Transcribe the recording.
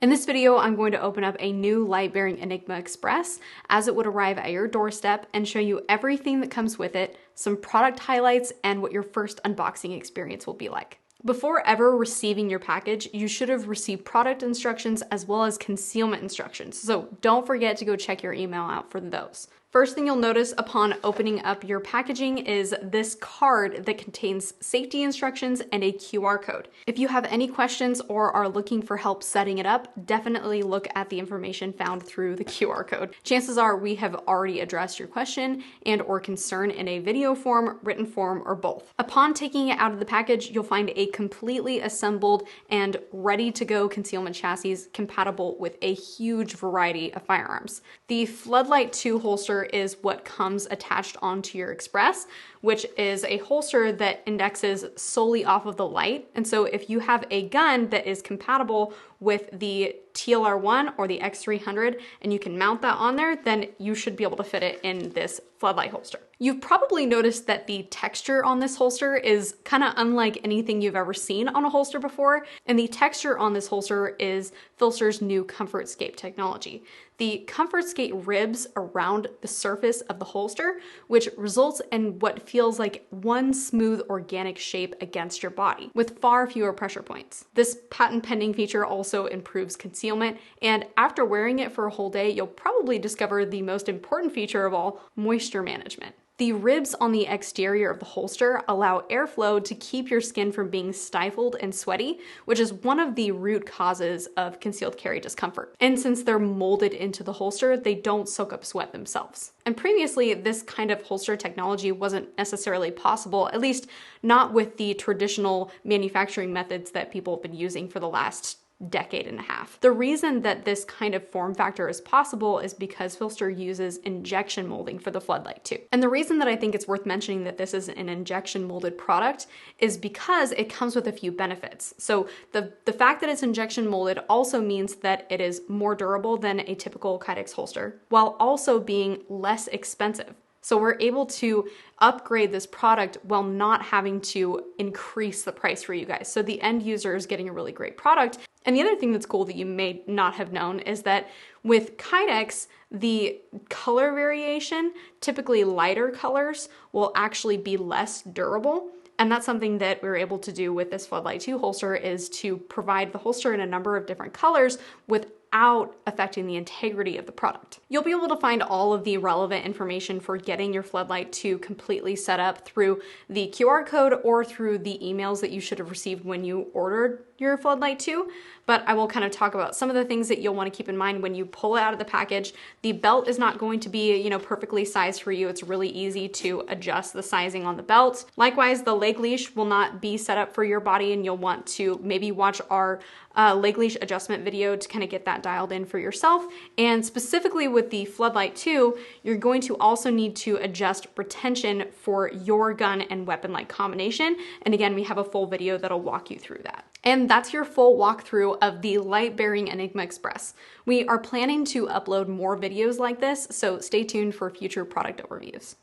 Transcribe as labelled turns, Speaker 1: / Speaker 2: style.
Speaker 1: In this video, I'm going to open up a new Light Bearing Enigma Express as it would arrive at your doorstep and show you everything that comes with it, some product highlights, and what your first unboxing experience will be like. Before ever receiving your package, you should have received product instructions as well as concealment instructions, so don't forget to go check your email out for those. First thing you'll notice upon opening up your packaging is this card that contains safety instructions and a QR code. If you have any questions or are looking for help setting it up, definitely look at the information found through the QR code. Chances are we have already addressed your question and or concern in a video form, written form, or both. Upon taking it out of the package, you'll find a completely assembled and ready to go concealment chassis compatible with a huge variety of firearms. The Floodlight 2 holster is what comes attached onto your Express, which is a holster that indexes solely off of the light. And so if you have a gun that is compatible with the TLR1 or the X300 and you can mount that on there, then you should be able to fit it in this Floodlight holster. You've probably noticed that the texture on this holster is kind of unlike anything you've ever seen on a holster before, and the texture on this holster is PHLster's new Comfortscape technology. The Comfortscape ribs around the surface of the holster, which results in what feels like one smooth organic shape against your body, with far fewer pressure points. This patent pending feature also improves concealment, and after wearing it for a whole day, you'll probably discover the most important feature of all, moisture management. The ribs on the exterior of the holster allow airflow to keep your skin from being stifled and sweaty, which is one of the root causes of concealed carry discomfort. And since they're molded into the holster, they don't soak up sweat themselves. And previously, this kind of holster technology wasn't necessarily possible, at least not with the traditional manufacturing methods that people have been using for the last decade and a half. The reason that this kind of form factor is possible is because PHLster uses injection molding for the Floodlight 2. And the reason that I think it's worth mentioning that this is an injection molded product is because it comes with a few benefits. So the fact that it's injection molded also means that it is more durable than a typical Kydex holster, while also being less expensive. So we're able to upgrade this product while not having to increase the price for you guys. So the end user is getting a really great product. And the other thing that's cool that you may not have known is that with Kydex, the color variation, typically lighter colors, will actually be less durable. And that's something that we're able to do with this Floodlight 2 holster, is to provide the holster in a number of different colors without affecting the integrity of the product. You'll be able to find all of the relevant information for getting your Floodlight 2 completely set up through the QR code or through the emails that you should have received when you ordered your Floodlight 2, but I will kind of talk about some of the things that you'll want to keep in mind when you pull it out of the package. The belt is not going to be, perfectly sized for you. It's really easy to adjust the sizing on the belt. Likewise, the leg leash will not be set up for your body, and you'll want to maybe watch our leg leash adjustment video to kind of get that dialed in for yourself. And specifically with the Floodlight 2, you're going to also need to adjust retention for your gun and weapon-like combination. And again, we have a full video that'll walk you through that. And that's your full walkthrough of the Light Bearing Enigma Express. We are planning to upload more videos like this, so stay tuned for future product overviews.